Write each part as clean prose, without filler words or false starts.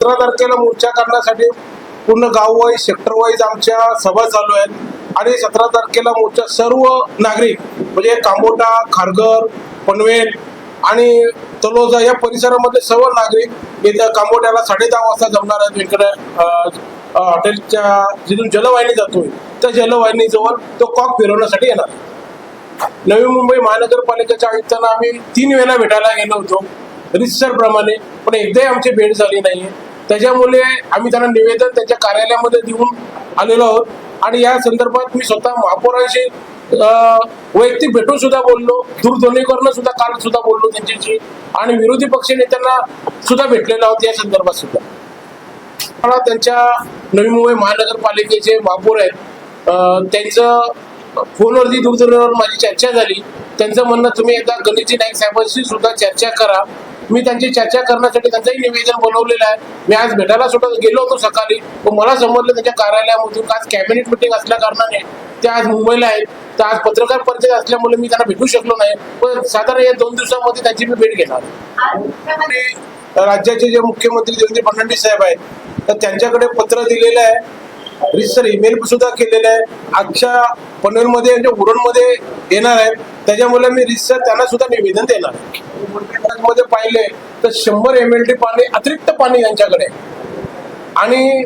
17 तारखेला मोर्चा करण्यासाठी पूर्ण गाव वाईज सेक्टर वाईज आमच्या सभा चालू आहेत आणि 17 तारखेला मोर्चा सर्व नागरिक म्हणजे कांबोटा, खारघर, पनवेल आणि तलोजा या परिसरामध्ये सर्व नागरिक इथं कांबोट्याला 10:30 वाजता जमणार आहेत. इकडे हॉटेलच्या जिथून जलवाहिनी जातोय त्या जलवाहिनी जवळ तो कॉक फिरवण्यासाठी येणार. नवी मुंबई महानगरपालिकेच्या आयुक्तांना आम्ही 3 वेळा भेटायला गेलो होतो रितसर प्रमाणे, पण एकदाही आमची भेट झाली नाहीये. त्याच्यामुळे आम्ही त्यांना निवेदन त्यांच्या कार्यालयामध्ये देऊन आलेलो आहोत आणि या संदर्भात मी स्वतः महापौरांशी वैयक्तिक भेटून सुद्धा बोललो, दूरध्वनीवरून सुद्धा काल सुद्धा बोललो त्यांच्याशी आणि विरोधी पक्ष नेत्यांना सुद्धा भेटलेलो आहोत या संदर्भात सुद्धा. मला त्यांच्या नवी मुंबई महानगरपालिकेचे महापौर आहेत, त्यांचं फोनवरती दूरध्वनीवर माझी चर्चा झाली. त्यांचं म्हणणं तुम्ही एकदा गणेशजी नाईक साहेबांशी सुद्धा चर्चा करा. मी त्यांची चर्चा करण्यासाठी त्यांचंही निवेदन बनवलेलं आहे. मी आज भेटायला सुद्धा गेलो होतो सकाळी, पण मला समजलं त्यांच्या कार्यालयामधून आज कॅबिनेट मिटिंग असल्या कारणाने ते आज मुंबईला आहेत. तर आज पत्रकार परिषद असल्यामुळे मी त्यांना भेटू शकलो नाही, पण साधारण या 2 दिवसामध्ये त्यांची मी भेट घेणार. आणि राज्याचे जे मुख्यमंत्री देवेंद्र फडणवीस साहेब आहेत तर त्यांच्याकडे पत्र दिलेलं आहे, रितसर ईमेल सुद्धा केलेलं आहे. आजच्या पनवेलमध्ये म्हणजे उरणमध्ये येणार आहेत, त्याच्यामुळे मी रितसर त्यांना सुद्धा निवेदन देणार आहे. मध्ये पाहिले तर 100 MLD पाणी अतिरिक्त पाणी यांच्याकडे आणि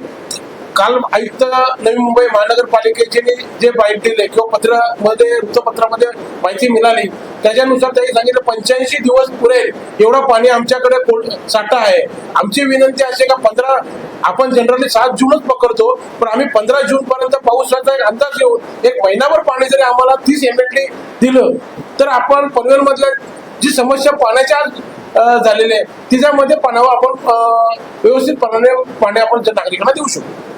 काल आयुक्त नवी मुंबई महानगरपालिकेचे जे बाईट दिले किंवा वृत्तपत्रामध्ये माहिती मिळाली त्याच्यानुसार त्यांनी सांगितलं 85 दिवस पुरेल एवढं पाणी आमच्याकडे साठा आहे. आमची विनंती अशी का 15 आपण जनरली 7 जूनच पकडतो, पण आम्ही 15 जून पर्यंत पावसाचा एक अंदाज येऊन 1 महिनाभर पाणी जरी आम्हाला 30 MLD दिलं तर आपण पनवेलमधल्या जी समस्या पाण्याच्या झालेली आहे तिच्यामध्ये पाण्यावर आपण व्यवस्थितपणाने पाणी आपण नागरिकांना देऊ शकतो.